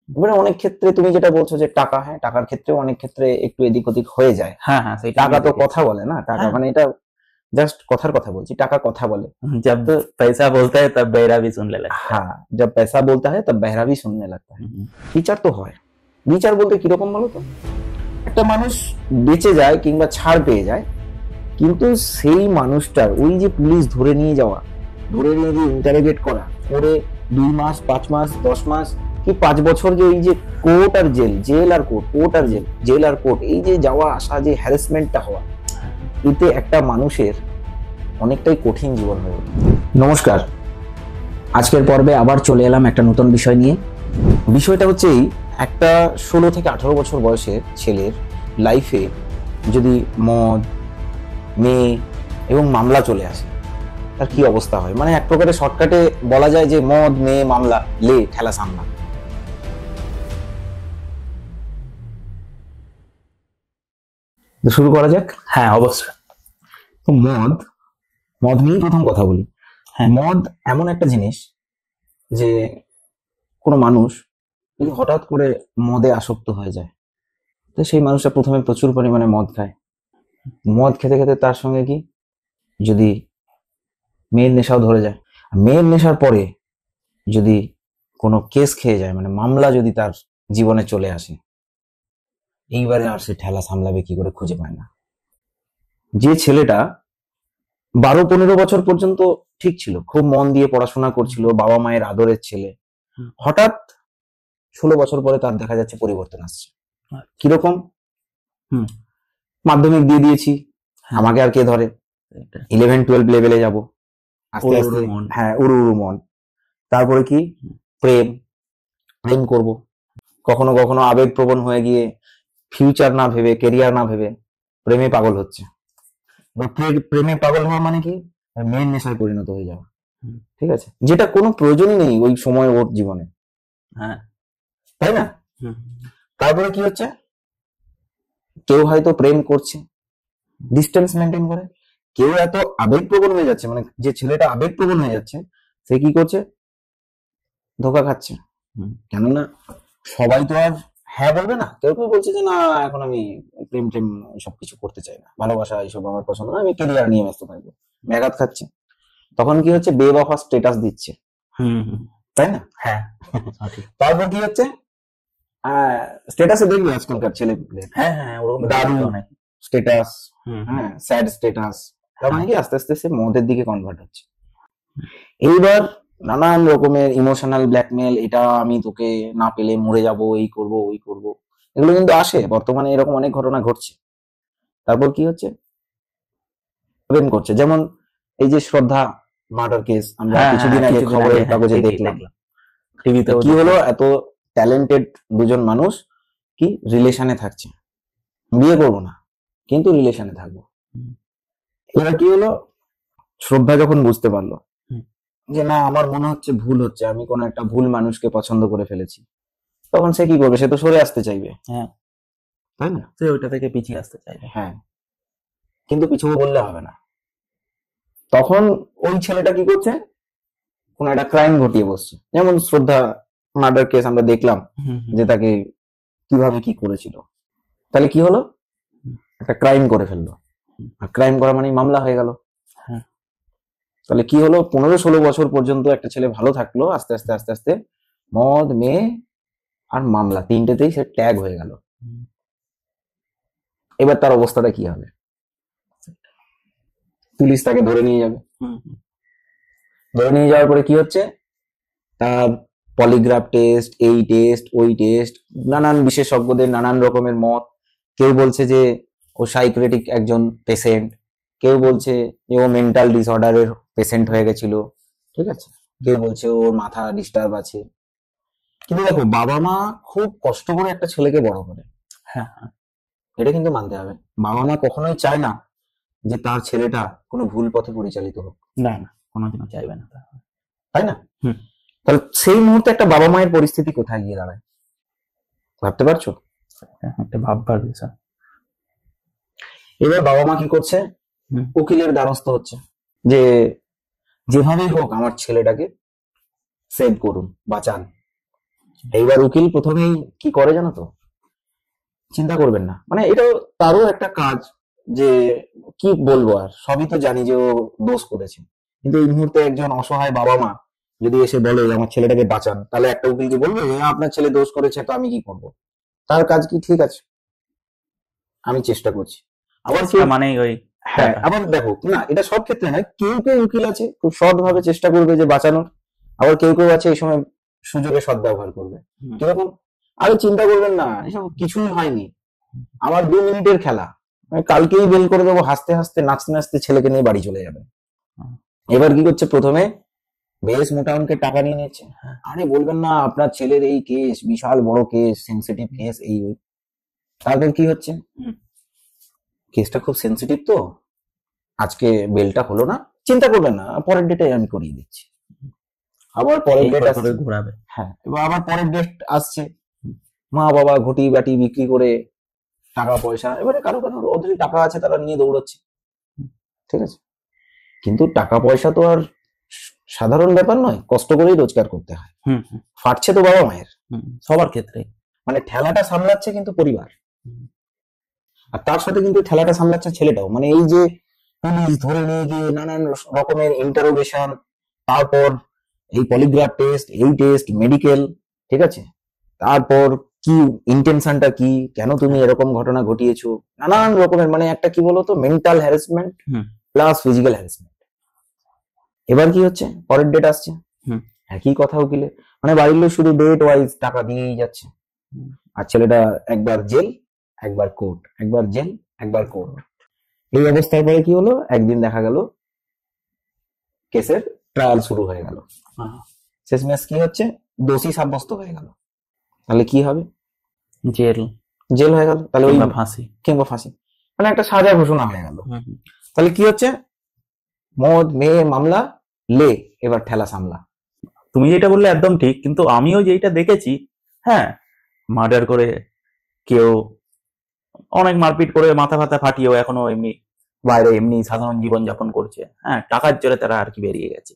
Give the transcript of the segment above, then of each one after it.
এবারে অনেক ক্ষেত্রে তুমি যেটা বলছো যে টাকা, হ্যাঁ টাকার ক্ষেত্রেও অনেক ক্ষেত্রে একটু এদিক ওদিক হয়ে যায়। हाँ हाँ सही টাকা তো কথা বলে না, টাকা हाँ। মানে এটা জাস্ট কথার কথা বলছি, টাকা কথা বলে। जब पैसा बोलता है तब बहरा भी सुनने लगता है। হ্যাঁ, जब पैसा बोलता है तब बहरा भी सुनने लगता है। हम्म, বিচার তো হয়। বিচার বলতে কিরকম বলো তো, একটা মানুষ বেঁচে যায় কিংবা ছাড় পেয়ে যায়, কিন্তু সেই মানুষটার ওই যে পুলিশ ধরে নিয়ে যাওয়া, ধরে নিয়ে গিয়ে ইন্টারোগেট করা, করে 2 মাস 5 মাস 10 মাস কি 5 বছর যে এই যে কোর্ট আর জেল, জেল আর কোর্ট, কোর্ট আর জেল, জেল আর কোর্ট, এই যে যাওয়া আসা, যে হ্যারাসমেন্টটা হওয়া, এতে একটা মানুষের অনেকটাই কঠিন জীবন হয়ে ওঠে। নমস্কার, আজকের পর্বে আবার চলে এলাম একটা নতুন বিষয় নিয়ে। বিষয়টা হচ্ছে এই, একটা 16 থেকে 18 বছর বয়সের ছেলের লাইফে যদি মদ, মেয়ে এবং মামলা চলে আসে, তার কি অবস্থা হয়। মানে এক প্রকারে শর্টকাটে বলা যায় যে মদ, মেয়ে, মামলা, লে ঠেলা সামলা। তো শুরু করা যাক। হ্যাঁ অবশ্যই। তো মদ, মদ নিয়ে প্রথম কথা বলি। হ্যাঁ। মদ এমন একটা জিনিস যে কোনো মানুষ যদি হঠাৎ করে মদে আসক্ত হয়ে যায়, তো সেই মানুষটা প্রথমে প্রচুর পরিমাণে মদ খায়। মদ খেতে খেতে তার সঙ্গে কি যদি মেয়ের নেশাও ধরে যায়, মেয়ের নেশার পরে যদি কোনো কেস খেয়ে যায়, মানে মামলা যদি তার জীবনে চলে আসে, এইবারে আর সে ঠেলা সামলাবে কি করে খুঁজে পায় না। যে ছেলেটা 12-15 বছর পর্যন্ত ঠিক ছিল, খুব মন দিয়ে পড়াশোনা করছিল, বাবা মায়ের আদরের ছেলে, হঠাৎ 16 বছর পরে তার দেখা যাচ্ছে পরিবর্তন আসছে। কিরকম? মাধ্যমিক দিয়ে দিয়েছি, আমাকে আর কে ধরে, 11-12 লেভেলে যাবো, আস্তে আস্তে হ্যাঁ উড়ু উড়ু মন। তারপরে কি প্রেম, প্রেম করব, কখনো কখনো আবেগপ্রবণ হয়ে গিয়ে ফিউচার না ভেবে, কেরিয়ার না ভেবে প্রেমে পাগল হচ্ছে। প্রেমে পাগল হওয়া মানে কি মেয়ের নেশায় পরিণত হয়ে যাওয়া, ঠিক আছে, যেটা কোনো প্রয়োজনই নেই ওই সময় ওর জীবনে, হ্যাঁ তাই না? তারপরে কি হচ্ছে, কেউ হয়তো প্রেম করছে, ডিস্টেন্স মেনটেন করে, কেউ এত আবেগপ্রবণ হয়ে যাচ্ছে, মানে যে ছেলেটা আবেগপ্রবণ হয়ে যাচ্ছে সে কি করছে, ধোকা খাচ্ছে। কেননা সবাই তো আর হ্যাঁ বলবে না, কেউ কেউ বলছে যে না এখন আমি প্রেম টেম সবকিছু করতে চাই না, ভালোবাসা এইসব আমার পছন্দ না, আমি কেরিয়ার নিয়ে ব্যস্ত থাকবো, ব্যাঘাত খাচ্ছে। তখন কি হচ্ছে, বেওয়াফা স্ট্যাটাস দিচ্ছে, তাই না? হ্যাঁ। তারপর কি হচ্ছে, স্ট্যাটাসে দেখবে আজকালকার ছেলেগুলো, হ্যাঁ হ্যাঁ ওরকম দারুণ অনেক স্ট্যাটাস, হ্যাঁ স্যাড স্ট্যাটাস, তার মানে কি আস্তে আস্তে সে মদের দিকে কনভার্ট হচ্ছে। এইবার নানান রকমের ইমোশনাল ব্ল্যাকমেল, এটা আমি তোকে না পেলে মরে যাব, এই করব ওই করব, এগুলো কিন্তু আসে বর্তমানে, এরকম অনেক ঘটনা ঘটছে। তারপর কি হচ্ছে, প্রেম করছে, যেমন এই যে শ্রদ্ধা মার্ডার কেস আমরা কিছুদিন আগে খবরের কাগজে দেখলাম, টিভিতে কি হলো, এত ট্যালেন্টেড দুজন মানুষ কি রিলেশনে থাকছে, বিয়ে করবো না কিন্তু রিলেশনে থাকবো। এবার কি হলো, শ্রদ্ধা যখন বুঝতে পারলো যে না আমার মনে হচ্ছে ভুল হচ্ছে, আমি কোনো একটা ভুল মানুষকে পছন্দ করে ফেলেছি, তখন সে কি করবে, সে তো সরে আসতে চাইবে, হ্যাঁ তাই না? সে ওইটা থেকে পিছিয়ে আসতে চাইবে। হ্যাঁ, কিন্তু পিছু বললে হবে না। তখন ওই ছেলেটা কি করছে, কোন একটা ক্রাইম ঘটিয়ে বসছে, যেমন শ্রদ্ধা মার্ডার কেস আমরা দেখলাম যে তাকে কিভাবে কি করেছিল। তাহলে কি হলো, একটা ক্রাইম করে ফেললো, আর ক্রাইম করা মানে মামলা হয়ে গেল। তাহলে কি হলো, 15-16 বছর পর্যন্ত একটা ছেলে ভালো থাকলো, আস্তে আস্তে আস্তে আস্তে মদ, মেয়ে আর মামলা, তিনটেতেই সে ট্যাগ হয়ে গেল। এবার তার অবস্থাটা কি হবে, পুলিশ তাকে ধরে নিয়ে যাবে, ধরে নিয়ে যাওয়ার পরে কি হচ্ছে, তার পলিগ্রাফ টেস্ট, এই টেস্ট ওই টেস্ট, নানান বিশেষজ্ঞদের নানান রকমের মত। কেউ বলছে যে ও সাইকিয়াট্রিক একজন পেশেন্ট, কেউ বলছে যে ও মেন্টাল ডিসঅর্ডারের পেশেন্ট হয়ে গেছিল, ঠিক আছে, কেউ বলছে ওর মাথা ডিস্টার্ব আছে। কিন্তু দেখো, বাবা মা খুব কষ্ট করে একটা ছেলেকে বড় করে, হ্যাঁ এটা কিন্তু মানতে হবে। বাবা মা কখনোই চায় না যে তার ছেলেটা কোনো ভুল পথে পরিচালিত হোক, না না কোনোদিনও চাইবে না, তাই না? তাহলে সেই মুহূর্তে একটা বাবা মায়ের পরিস্থিতি কোথায় গিয়ে দাঁড়ায়, ভাবতে পারছো? একটা ভাববার বিষয়। এবার বাবা মা কি করছে, উকিলের দ্বারস্থ হচ্ছে যে যেভাবেই হোক আমার ছেলেটাকে সেভ করুন, বাঁচান। এইবার উকিল প্রথমেই কি করে জানো তো, চিন্তা করবেন না, মানে এটা তারও একটা কাজ, যে কি বলবো, আর সবই তো জানি যে ও দোষ করেছে, কিন্তু এই মুহূর্তে একজন অসহায় বাবা মা যদি এসে বলে যে আমার ছেলেটাকে বাঁচান, তাহলে একটা উকিল কি বলবে যে আপনার ছেলে দোষ করেছে তো আমি কি করব? তার কাজ কি, ঠিক আছে আমি চেষ্টা করছি। আবার কেউ, মানে ওই হ্যাঁ আবার দেখো না, এটা সব ক্ষেত্রে নয়, কেউ কেউ উকিল আছে খুব সৎভাবে চেষ্টা করবে যে বাঁচানোর, আবার কেউ কেউ আছে এই সময় সুযোগে সদ্ব্যবহার করবে। কিরকম? আরে চিন্তা করবেন না, এসব কিছুই হয়নি, আমার 2 মিনিটের খেলা, আমি কালকেই বেল করে দেবো, হাসতে হাসতে নাচতে নাচতে ছেলেকে নিয়ে বাড়ি চলে যাবে। এবার কি করছে, প্রথমে বেশ মোটা অঙ্কের টাকা নিয়ে নিচ্ছে। আরে বলবেন না আপনার ছেলের এই কেস বিশাল বড় কেস, সেন্সিটিভ কেস, এই ওই। তারপর কি হচ্ছে, কেসটা খুব সেন্সিটিভ তো, আজকে বেলটা হলো না, চিন্তা করবেন না, পরের ডেটে আমি করিয়ে দিচ্ছি। আবার পরের ডেট আসছে, ঘোরাবে। হ্যাঁ এবার আবার পরের ডেট আসছে, মা বাবা ঘটি বাটি বিক্রি করে টাকা পয়সা, এবারে কারো কারো ওদের টাকা আছে তারা নিয়ে দৌড়াচ্ছে, ঠিক আছে, কিন্তু টাকা পয়সা তো আর সাধারণ ব্যাপার নয়, কষ্ট করেই রোজগার করতে হয়। ফাটছে তো বাবা মায়ের, সবার ক্ষেত্রে, মানে ঠেলাটা সামলাচ্ছে কিন্তু পরিবার, আর তার সাথে কিন্তু ঠেলাটা সামলাচ্ছে ছেলেটাও, মানে এই যে পুলিশ ধরে নিয়ে গিয়ে নানান রকমের ইন্টারোগেশন, তারপর এই পলিগ্রাফ টেস্ট, এই টেস্ট, মেডিকেল, ঠিক আছে, তারপর কি ইন্টেনশনটা কি, কেন তুমি এরকম ঘটনা ঘটিয়েছো, নানান রকমের, মানে একটা কি বলতো mental harassment plus physical harassment. এবার কি হচ্ছে, পরের ডেট আসছে, একই কথা উকিলে, মানে বাড়ির লোক শুধু ডেট ওয়াইজ টাকা দিয়েই যাচ্ছে, আর ছেলেটা একবার জেল একবার কোর্ট, একবার জেল একবার কোর্ট। এই অবস্থার পরে কি হলো, একদিন দেখা গেল কেসের ট্রায়াল শুরু হয়ে গেল, শেষমেশ কি হচ্ছে, দোষী সাব্যস্ত হয়ে গেল, তাহলে কি হবে, জেল, জেল হয়ে গেল, তাহলে ওই ফাঁসি, কিংবা ফাঁসি, মানে একটা সাজা ঘোষণা হয়ে গেল। তাহলে কি হচ্ছে, মদ মেয়ে মামলা লে, এবার ঠেলা সামলা। তুমি যেটা বললে একদম ঠিক, কিন্তু আমিও যেটা দেখেছি, হ্যাঁ মার্ডার করে কেউ অনেক মারপিট করে মাথা ফাথা ফাটিয়েও এখনো এমনি বাইরে এমনি সাধারণ জীবন যাপন করছে, হ্যাঁ টাকার জোরে তারা আর কি বেরিয়ে গেছে।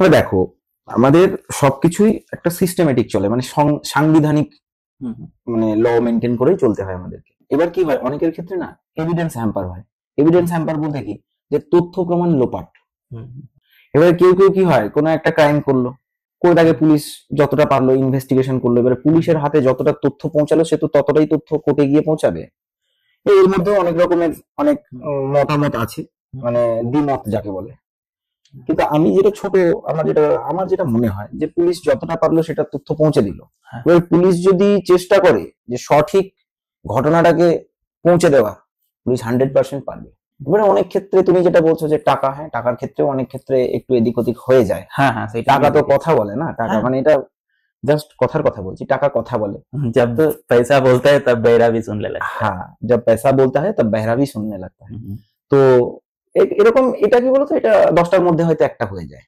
তবে দেখো আমাদের সবকিছুই একটা সিস্টেমেটিক চলে, মানে সাংবিধানিক, মানে ল মেনটেন করেই চলতে হয় আমাদেরকে। এবার কি হয়, অনেকের ক্ষেত্রে না এভিডেন্স হ্যাম্পার হয়। এভিডেন্স হ্যাম্পার বলতে কি, যে তথ্য প্রমাণ লোপাট। এবারে কেউ কেউ কি হয়, কোনো একটা ক্রাইম করলো, করে তাকে পুলিশ যতটা পারলো ইনভেস্টিগেশন করলো, এবারে পুলিশের হাতে যতটা তথ্য পৌঁছালো সে তো ততটাই তথ্য কোর্টে গিয়ে পৌঁছাবে। এর মধ্যে অনেক রকমের অনেক মতামত আছে, মানে দ্বিমত যাকে বলে। কিন্তু আমি যেটা ছোট, আমার যেটা মনে হয় যে পুলিশ যতটা পারলো সেটা তথ্য পৌঁছে দিল। এবার পুলিশ যদি চেষ্টা করে যে সঠিক ঘটনাটাকে পৌঁছে দেওয়া, পুলিশ 100% পারবে। এবারে অনেক ক্ষেত্রে তুমি যেটা বলছো যে টাকা, হ্যাঁ টাকার ক্ষেত্রেও অনেক ক্ষেত্রে একটু এদিক ওদিক হয়ে যায়। হ্যাঁ হ্যাঁ, টাকা তো কথা বলে না, টাকা মানে এটা জাস্ট কথার কথা বলছি, টাকা কথা বলে। जब पैसा बोलता है तब बहरा भी सुनने लगता है। হ্যাঁ, जब पैसा बोलता है तब बहरा भी सुनने लगता है। তো এরকম, এটা কি বলতো, এটা 10টার মধ্যে হয়তো একটা হয়ে যায়,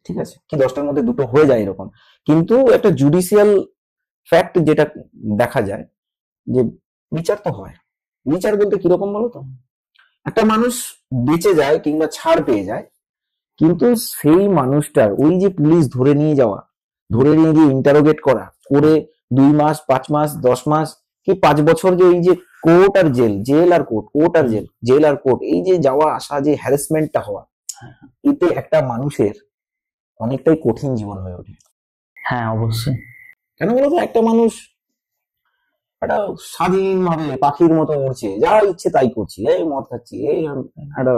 ঠিক আছে, কি 10টার মধ্যে দুটো হয়ে যায় এরকম। কিন্তু একটা জুডিশিয়াল ফ্যাক্ট যেটা দেখা যায়, যে বিচার তো হয়। বিচার বলতে কিরকম বলতো, একটা মানুষ বেঁচে যায় কিংবা ছাড় পেয়ে যায়, কিন্তু সেই মানুষটার ওই যে পুলিশ ধরে নিয়ে যাওয়া, ধরে নিয়ে গিয়ে ইন্টারোগেট করা, করে 2 মাস 5 মাস 10 মাস কি 5 বছর, যে এই যে কোর্ট আর জেল, জেল আর কোর্ট, কোর্ট আর জেল, জেল আর কোর্ট, এই যে যাওয়া আসা, যে হ্যারাসমেন্টটা হওয়া, এতে একটা মানুষের অনেকটাই কঠিন জীবন হয়ে ওঠে। হ্যাঁ অবশ্যই। কেন বলতো, একটা মানুষ একটা স্বাধীনভাবে পাখির মতো উড়ছে, যা ইচ্ছে তাই করছি, এই মদ খাচ্ছি, এই একটা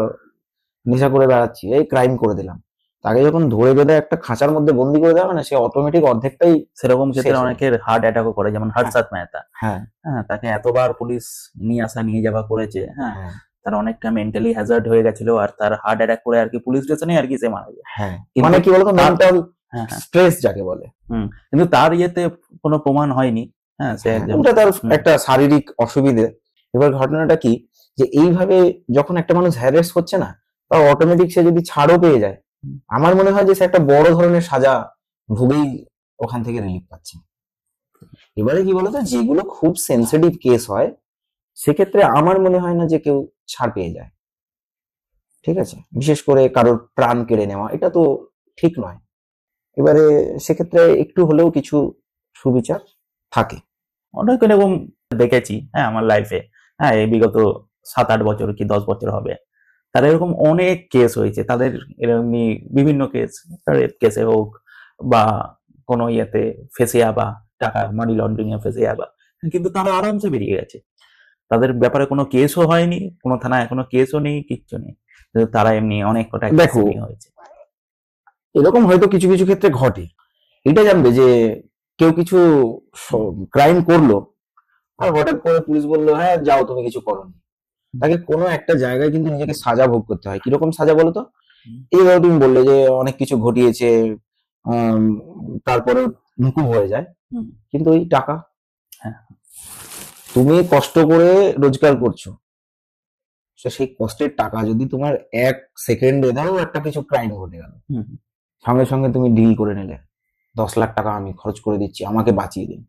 নেশা করে বেড়াচ্ছি, এই ক্রাইম করে দিলাম, তাকে যখন ধরে বেঁধে একটা খাঁচার মধ্যে বন্দি করে দেওয়া, না সে অটোমেটিক অর্ধেকটাই। সেরকম ক্ষেত্রে অনেকের হার্ট অ্যাটাকও করে, যেমন হর্ষদ মেহতা, হ্যাঁ হ্যাঁ তাকে এতবার পুলিশ নিয়ে আসা নিয়ে যাওয়া করেছে, হ্যাঁ তার অনেকটা মেন্টালি হ্যাজার্ড হয়ে গেছিল, আর তার হার্ট অ্যাটাক করে আর কি পুলিশ স্টেশনে আর কি সে মারা যায়। হ্যাঁ, মানে কি বলতো, মেন্টাল স্ট্রেস যাকে বলে। কিন্তু তার ইয়েতে কোনো প্রমাণ হয়নি, হ্যাঁ ওটা তার একটা শারীরিক অসুবিধে। এবার ঘটনাটা কি, যে এইভাবে যখন একটা মানুষ হ্যারাস হচ্ছে না, তা অটোমেটিক সে যদি ছাড়ও পেয়ে যায়, আমার মনে হয় যে সে একটা বড় ধরনের সাজা ভুগেই ওখান থেকে রিলিফ পাচ্ছে। এবারে কি বলতো, যেগুলো খুব সেন্সিটিভ কেস হয় সেক্ষেত্রে আমার মনে হয় না যে কেউ ছাড় পেয়ে যায়, ঠিক আছে, বিশেষ করে কারোর প্রাণ কেড়ে নেওয়া, এটা তো ঠিক নয়। এবারে সেক্ষেত্রে একটু হলেও কিছু সুবিচার থাকে। অনেক এরকম দেখেছি, হ্যাঁ, আমার লাইফে, হ্যাঁ, এই বিগত 7-8 বছর কি 10 বছর হবে, তাদের এরকম অনেক কেস হয়েছে, তাদের এরকমই বিভিন্ন কেস, রেপ কেসে হোক বা কোনো ইয়েতে ফেসে যাবা, টাকা মানি লন্ডারিং এ ফেসে যাবা, কিন্তু তারা আরামসে বেরিয়ে গেছে, তাদের ব্যাপারে কোনো কেসও হয়নি, কোনো থানায় কোনো কেসও নেই, কিচ্ছু নেই, কিন্তু তারা এমনি অনেক কটা দেখো, হয়েছে। এরকম হয়তো কিছু কিছু ক্ষেত্রে ঘটে। এটা জানবে যে কেউ কিছু ক্রাইম করলো আর হঠাৎ করে পুলিশ বললো হ্যাঁ যাও তুমি কিছু করোনি, তাকে কোনো একটা জায়গায় কিন্তু নিজেকে সাজা ভোগ করতে হয়। কিরকম সাজা বলো তো? এইভাবে তুমি বললে যে অনেক কিছু ঘটিয়েছে, তারপরে মুকুব হয়ে যায়, কিন্তু ওই টাকা, হ্যাঁ, তুমি কষ্ট করে রোজগার করছো, সেই কষ্টের টাকা যদি তোমার 1 সেকেন্ডে ধরো একটা কিছু ক্রাইম ঘটে গেল, সঙ্গে সঙ্গে তুমি ডিল করে নিলে 10 লাখ টাকা আমি খরচ করে দিচ্ছি, আমাকে বাঁচিয়ে দিন।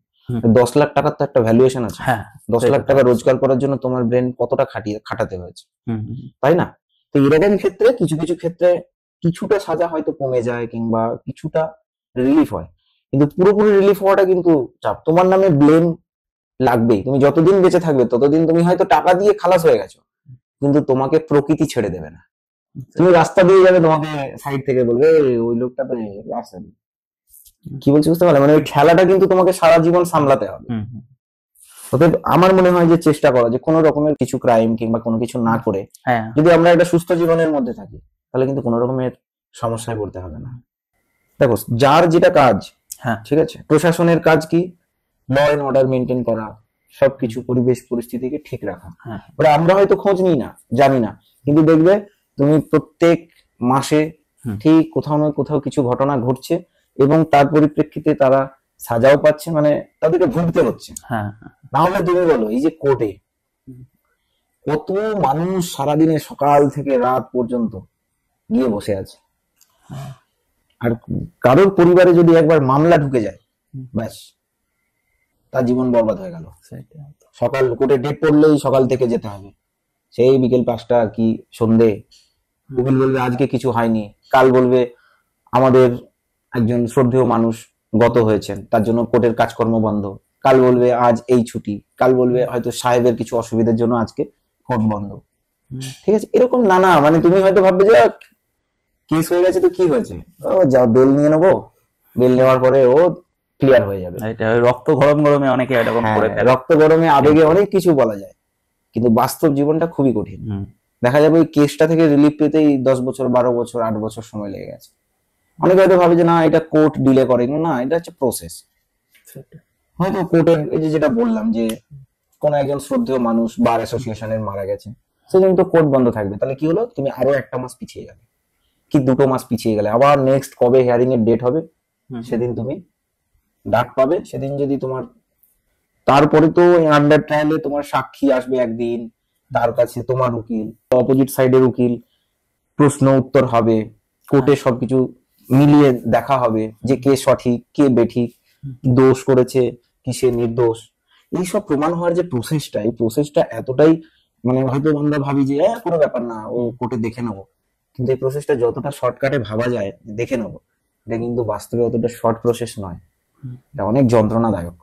10 লাখ টাকার তো একটা ভ্যালুয়েশন আছে। 10 লাখ টাকা রোজগার করার জন্য তোমার ব্রেন কতটা খাটাতে হয়েছে, তাই না? তো এরকম ক্ষেত্রে কিছু কিছু ক্ষেত্রে কিছুটা সাজা হয়তো কমে যায় কিংবা কিছুটা রিলিফ হয়, কিন্তু পুরোপুরি রিলিফ হওয়াটা কিন্তু চাপ। তোমার নামে ব্লেম লাগবেই, তুমি যতদিন বেঁচে থাকবে ততদিন তুমি হয়তো টাকা দিয়ে খালাস হয়ে গেছো, কিন্তু তোমাকে প্রকৃতি ছেড়ে দেবে না। তুমি রাস্তা দিয়ে যাবে, তোমাকে সাইড থেকে বলবে ওই লোকটা তো রাস্তা দিয়ে, কি বলছি বুঝতে পারলে? মানে ওই খেলাটা কিন্তু তোমাকে সারা জীবন সামলাতে হবে। অতএব আমার মনে হয় যে চেষ্টা করা যে কোনো রকমের কিছু ক্রাইম কিংবা কোনো কিছু না করে যদি আমরা একটা সুস্থ জীবনের মধ্যে থাকি, তাহলে কিন্তু কোনো রকমের সমস্যায় পড়তে হবে না। দেখো, যার যেটা কাজ, ঠিক আছে, প্রশাসনের কাজ কি? ল এন্ড অর্ডার মেনটেন করা, সবকিছু পরিবেশ পরিস্থিতিকে ঠিক রাখা। ওরা আমরা হয়তো খোঁজ নিই না, জানি না, কিন্তু দেখবে তুমি প্রত্যেক মাসে ঠিক কোথাও না কোথাও কিছু ঘটনা ঘটছে এবং তার পরিপ্রেক্ষিতে তারা সাজাও পাচ্ছে, মানে তাদেরকে ভুগতে হচ্ছে। না হলে তুমি বলো, এই যে কোর্টে কত মানুষ সারাদিনে সকাল থেকে রাত পর্যন্ত গিয়ে বসে আছে, আর কারোর পরিবারে যদি একবার মামলা ঢুকে যায়, ব্যাস তার জীবন বরবাদ হয়ে গেল। সকাল কোর্টে ডেট পড়লেই সকাল থেকে যেতে হবে, সেই বিকেল 5টা কি সন্ধে। উকিল বলবে আজকে কিছু হয়নি, কাল বলবে আমাদের একজন শ্রদ্ধেয় মানুষ গত হয়েছেন, তার জন্য কোর্টের কাজকর্ম বন্ধ, কাল বলবে আজ এই ছুটি, কাল বলবে হয়তো সাহেবের কিছু অসুবিধার জন্য আজকে কোর্ট বন্ধ। ঠিক আছে, এরকম নানা, মানে তুমি হয়তো ভাববে যে কেস হয়ে গেছে তো কি হয়েছে, ও যা বেল নিয়ে নেবো, বেল নেওয়ার পরে ও ক্লিয়ার হয়ে যাবে। রক্ত গরম গরমে অনেকে এরকম করে, রক্ত গরমে আবেগে অনেক কিছু বলা যায়, কিন্তু বাস্তব জীবনটা খুবই কঠিন। দেখা যাবে ওই কেসটা থেকে রিলিফ পেতেই 10 বছর 12 বছর 8 বছর সময় লেগে গেছে। অনেকে হয়তো ভাবে যে না এটা কোর্ট ডিলে করে, না, এটা হচ্ছে প্রসেস। হয়তো কোর্টের এই যে যেটা বললাম যে কোন একজন শ্রদ্ধেয় মানুষ বার অ্যাসোসিয়েশনের মারা গেছে, সেদিন তো কোর্ট বন্ধ থাকবে, তাহলে কি হলো, তুমি আরো 1 মাস পিছিয়ে গেলে কি 2 মাস পিছিয়ে গেলে, আবার নেক্সট কবে হিয়ারিং এর ডেট হবে সেদিন তুমি ডাক পাবে। সেদিন যদি তোমার, তারপরে তো আন্ডার ট্রায়ালে তোমার সাক্ষী আসবে একদিন, তার কাছে তোমার উকিল, অপোজিট সাইডের উকিল, প্রশ্ন উত্তর হবে, কোর্টে সবকিছু মিলিয়ে দেখা হবে যে কে সঠিক কে বেঠিক, দোষ করেছে কি সে নির্দোষ। এইসব প্রমাণ হওয়ার যে প্রসেসটা, এই প্রসেসটা এতটাই, মানে হয়তো আমরা ভাবি যে কোনো ব্যাপার না, ও কোর্টে দেখে নেবো, কিন্তু এই প্রসেসটা যতটা শর্টকাটে ভাবা যায় দেখে নেবো, এটা কিন্তু বাস্তবে অতটা শর্ট প্রসেস নয়, এটা অনেক যন্ত্রণাদায়ক।